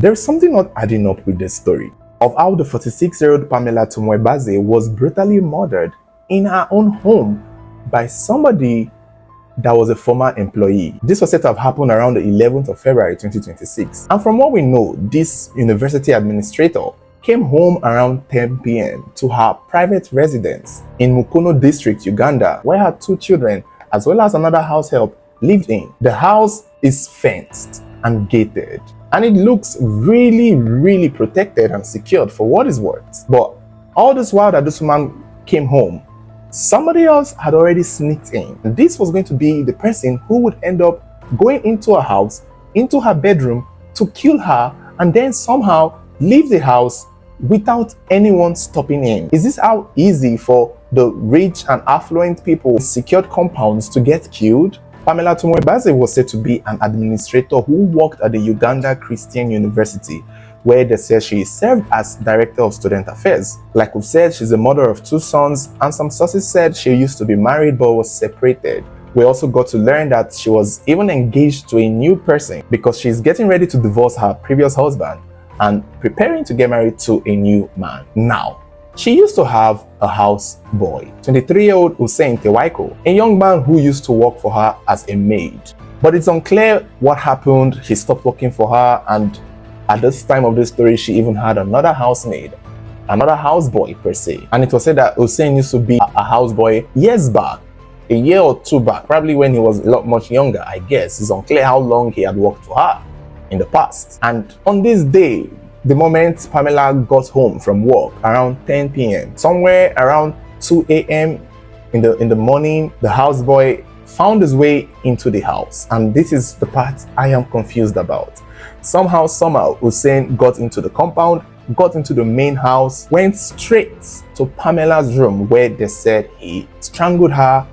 There's something not adding up with this story of how the 46-year-old Pamela Baz was brutally murdered in her own home by somebody that was a former employee. This was said to have happened around the 11th of February 2026. And from what we know, this university administrator came home around 10 p.m. to her private residence in Mukono district, Uganda, where her 2 children, as well as another house help, lived in. The house is fenced and gated, and it looks really protected and secured for what it's worth. But all this while that this woman came home, somebody else had already sneaked in. This was going to be the person who would end up going into her house, into her bedroom, to kill her and then somehow leave the house without anyone stopping in. Is this how easy for the rich and affluent people in secured compounds to get killed? Pamela Baz was said to be an administrator who worked at the Uganda Christian University, where they said she served as director of student affairs. Like we've said, she's the mother of 2 sons, and some sources said she used to be married but was separated. We also got to learn that she was even engaged to a new person because she's getting ready to divorce her previous husband and preparing to get married to a new man. Now, she used to have a house boy, 23-year-old Hussein Tewaiko, a young man who used to work for her as a maid. But it's unclear what happened. He stopped working for her, and at this time of this story, she even had another housemaid, another houseboy per se. And it was said that Hussein used to be a houseboy years back, a year or 2 back, probably when he was a lot much younger, I guess. It's unclear how long he had worked for her in the past. And on this day, the moment Pamela got home from work around 10 p.m., somewhere around 2 a.m. in the morning, the houseboy found his way into the house. And this is the part I am confused about. Somehow, Hussein got into the compound, got into the main house, went straight to Pamela's room where they said he strangled her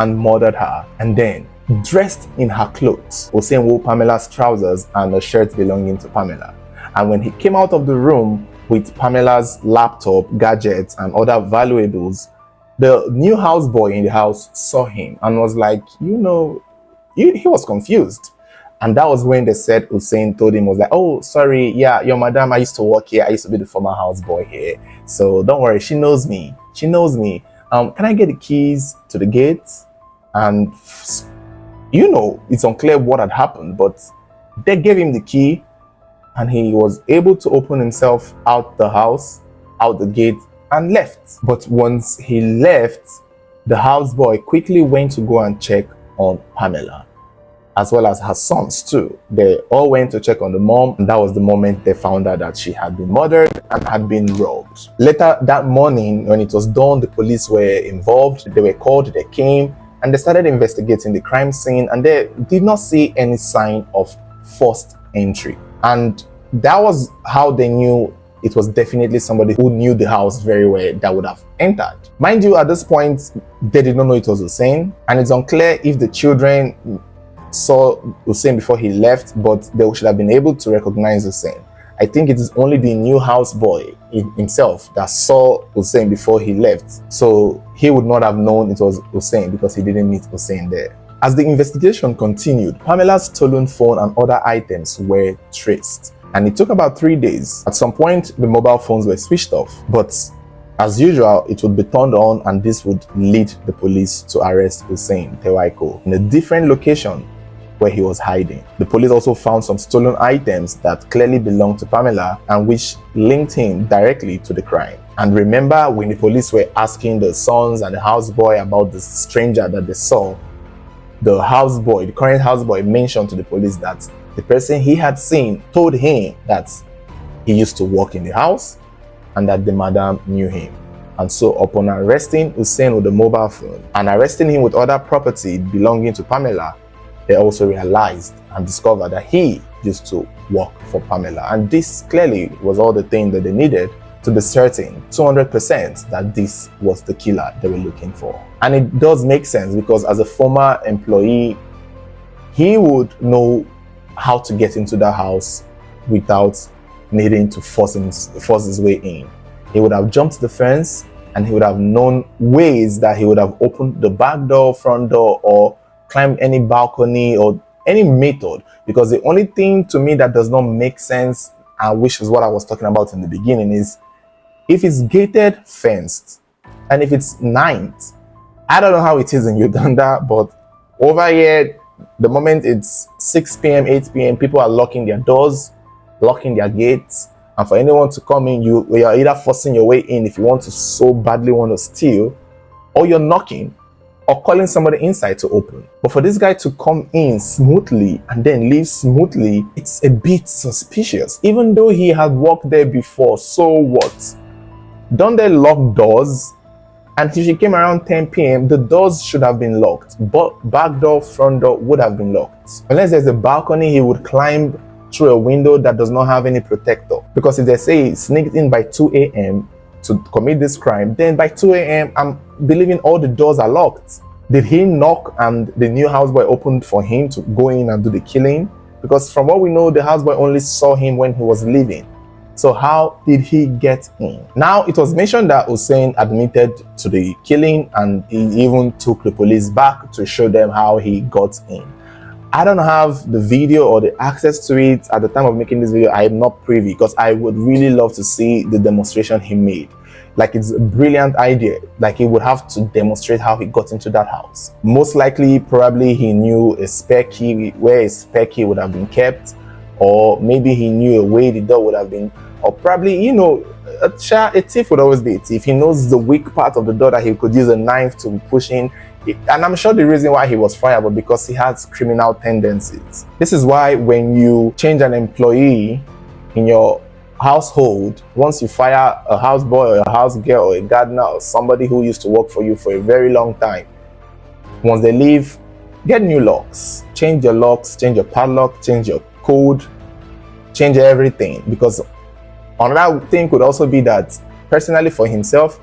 and murdered her, and then dressed in her clothes. Hussein wore Pamela's trousers and a shirt belonging to Pamela. And when he came out of the room with Pamela's laptop, gadgets, and other valuables, the new houseboy in the house saw him and was like, he was confused. And that was when they said Hussein told him, was like, oh, sorry, yeah, your madam, I used to work here. I used to be the former houseboy here. So don't worry, she knows me. She knows me. Can I get the keys to the gate? And, it's unclear what had happened, but they gave him the key and he was able to open himself out the house, out the gate, and left. But once he left, the houseboy quickly went to go and check on Pamela, as well as her sons too. They all went to check on the mom, and that was the moment they found out that she had been murdered and had been robbed. Later that morning, when it was dawn, the police were involved. They were called, they came, and they started investigating the crime scene, and they did not see any sign of forced entry. And that was how they knew it was definitely somebody who knew the house very well that would have entered. Mind you, at this point, they did not know it was Hussein, and it's unclear if the children saw Hussein before he left, but they should have been able to recognize Hussein. I think it is only the new houseboy himself that saw Hussein before he left, so he would not have known it was Hussein because he didn't meet Hussein there. As the investigation continued, Pamela's stolen phone and other items were traced, and it took about 3 days. At some point, the mobile phones were switched off, but as usual, it would be turned on, and this would lead the police to arrest Hussein Tewaiko in a different location where he was hiding. The police also found some stolen items that clearly belonged to Pamela and which linked him directly to the crime. And remember, when the police were asking the sons and the houseboy about the stranger that they saw, the current houseboy mentioned to the police that the person he had seen told him that he used to work in the house and that the madam knew him. And so upon arresting Hussein with the mobile phone and arresting him with other property belonging to Pamela, they also realized and discovered that he used to work for Pamela. And this clearly was all the thing that they needed to be certain 200% that this was the killer they were looking for. And it does make sense because as a former employee, he would know how to get into that house without needing to force his way in. He would have jumped the fence and he would have known ways that he would have opened the back door, front door, or climbed any balcony or any method, because the only thing to me that does not make sense and which is what I was talking about in the beginning, is if it's gated, fenced, and if it's night, I don't know how it is in Uganda, but over here, the moment it's 6 p.m., 8 p.m., people are locking their doors, locking their gates, and for anyone to come in, you are either forcing your way in if you want to so badly want to steal, or you're knocking, or calling somebody inside to open. But for this guy to come in smoothly and then leave smoothly, it's a bit suspicious. Even though he had walked there before, so what? Don't they lock doors? And if she came around 10 p.m., the doors should have been locked. But back door, front door would have been locked. Unless there's a balcony, he would climb through a window that does not have any protector. Because if they say he sneaked in by 2 a.m. to commit this crime, then by 2 a.m., I'm believing all the doors are locked. Did he knock and the new houseboy opened for him to go in and do the killing? Because from what we know, the houseboy only saw him when he was leaving. So how did he get in? Now, it was mentioned that Hussein admitted to the killing and he even took the police back to show them how he got in. I don't have the video or the access to it at the time of making this video. I am not privy, because I would really love to see the demonstration he made. Like, it's a brilliant idea. Like, he would have to demonstrate how he got into that house. Most likely, probably he knew a spare key, where a spare key would have been kept, or maybe he knew a way the door would have been, or probably, you know, a thief would always be a thief. He knows the weak part of the door that he could use a knife to push in. And I'm sure the reason why he was fired was because he has criminal tendencies. This is why when you change an employee in your household, once you fire a houseboy or a house girl or a gardener or somebody who used to work for you for a very long time, once they leave, get new locks. Change your locks, change your padlock, change your code, change everything. Because another thing could also be that, personally for himself,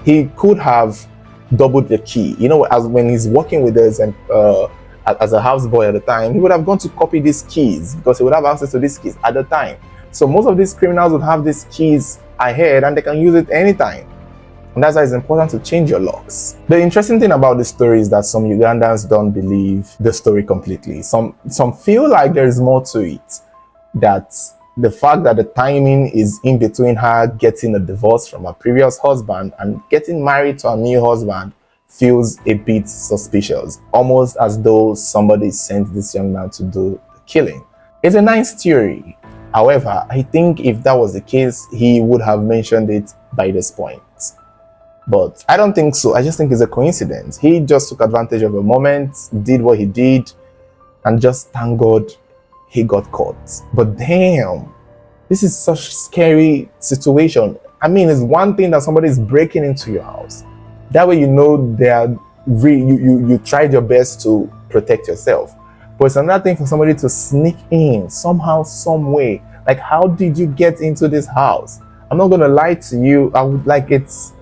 he could have doubled the key. You know, as when he's working with us and as a houseboy at the time, he would have gone to copy these keys because he would have access to these keys at the time. So most of these criminals would have these keys ahead and they can use it anytime. And that's why it's important to change your locks. The interesting thing about this story is that some Ugandans don't believe the story completely. Some feel like there is more to it. That the fact that the timing is in between her getting a divorce from her previous husband and getting married to a new husband feels a bit suspicious. Almost as though somebody sent this young man to do the killing. It's a nice theory. However, I think if that was the case, he would have mentioned it by this point. But I don't think so. I just think it's a coincidence. He just took advantage of a moment, did what he did, and just thank God he got caught. But damn, this is such a scary situation. I mean, it's one thing that somebody is breaking into your house. That way you know you tried your best to protect yourself. But it's another thing for somebody to sneak in somehow, some way. Like, how did you get into this house? I'm not gonna lie to you. I would like it's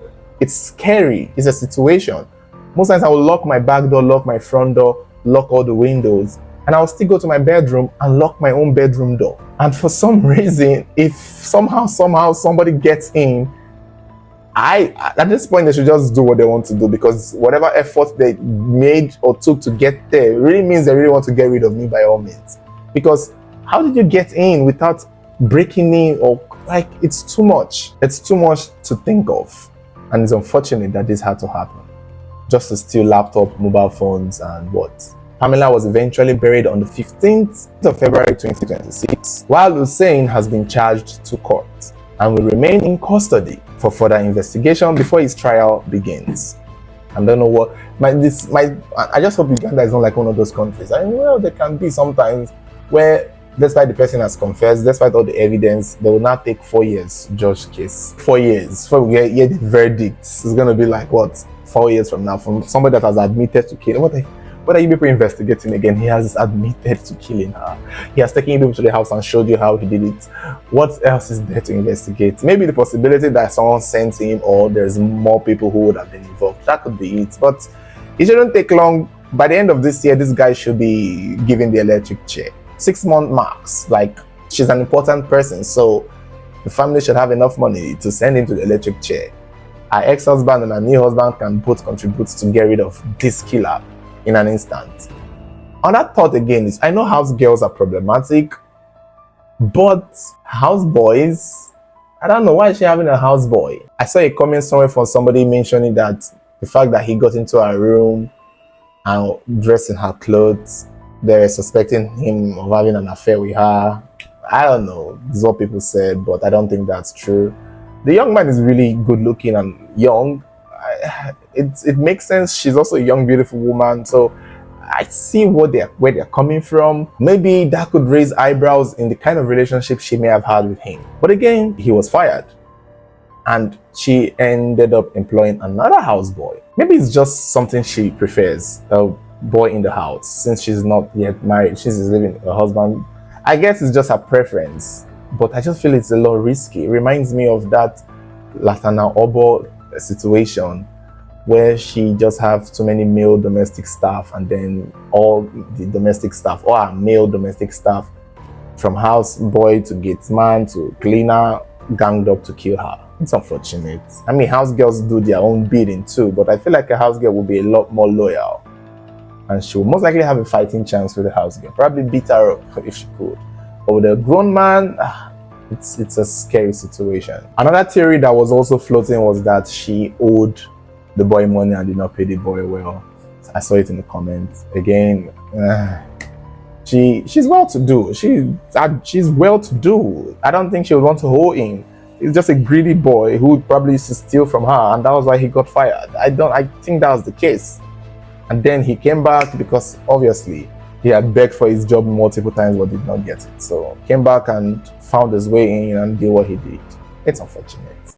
scary. It's a situation. Most times I will lock my back door, lock my front door, lock all the windows, and I'll still go to my bedroom and lock my own bedroom door. And for some reason, if somehow somebody gets in, at this point they should just do what they want to do, because whatever effort they made or took to get there really means they really want to get rid of me by all means. Because how did you get in without breaking in? Or like, it's too much. It's too much to think of. And it's unfortunate that this had to happen. Just to steal laptop, mobile phones, and what? Pamela was eventually buried on the 15th of February 2026, while Hussein has been charged to court and will remain in custody for further investigation before his trial begins. I don't know what I just hope Uganda is not like one of those countries. I mean, well, there can be sometimes where, despite the person has confessed, despite all the evidence, they will not take 4 years to judge the case. 4 years before we get the verdict. It's going to be like, what, 4 years from now, from somebody that has admitted to killing. What are you people investigating again? He has admitted to killing her. He has taken you people to the house and showed you how he did it. What else is there to investigate? Maybe the possibility that someone sent him, or there's more people who would have been involved. That could be it. But it shouldn't take long. By the end of this year, this guy should be given the electric chair. 6 month marks. Like, she's an important person, so the family should have enough money to send him to the electric chair. Her ex-husband and her new husband can both contribute to get rid of this killer in an instant. On that thought again is, I know house girls are problematic, But houseboys, I don't know why is she having a houseboy. I saw a comment somewhere from somebody mentioning that the fact that he got into her room and dressed in her clothes, they're suspecting him of having an affair with her. I don't know. This is what people said, but I don't think that's true. The young man is really good looking and young. It makes sense. She's also a young, beautiful woman. So I see where they're coming from. Maybe that could raise eyebrows in the kind of relationship she may have had with him. But again, he was fired. And she ended up employing another houseboy. Maybe it's just something she prefers, a boy in the house, since she's not yet married. She's living with her husband. I guess it's just her preference. But I just feel it's a little risky. It reminds me of that Latana Obo situation where she just have too many male domestic staff, and then all the domestic staff, or male domestic staff, from house boy to gatesman to cleaner, ganged up to kill her. It's unfortunate. I mean, house girls do their own bidding too, but I feel like a house girl will be a lot more loyal, and she will most likely have a fighting chance with the house girl. Probably beat her up if she could. But with a grown man, it's a scary situation. Another theory that was also floating was that she owed the boy money and did not pay the boy well. I saw it in the comments. Again, she's well to do. She's well to do. I don't think she would want to owe him. He's just a greedy boy who probably used to steal from her, and that was why he got fired. I think that was the case. And then he came back because obviously he had begged for his job multiple times but did not get it. So came back and found his way in and did what he did. It's unfortunate.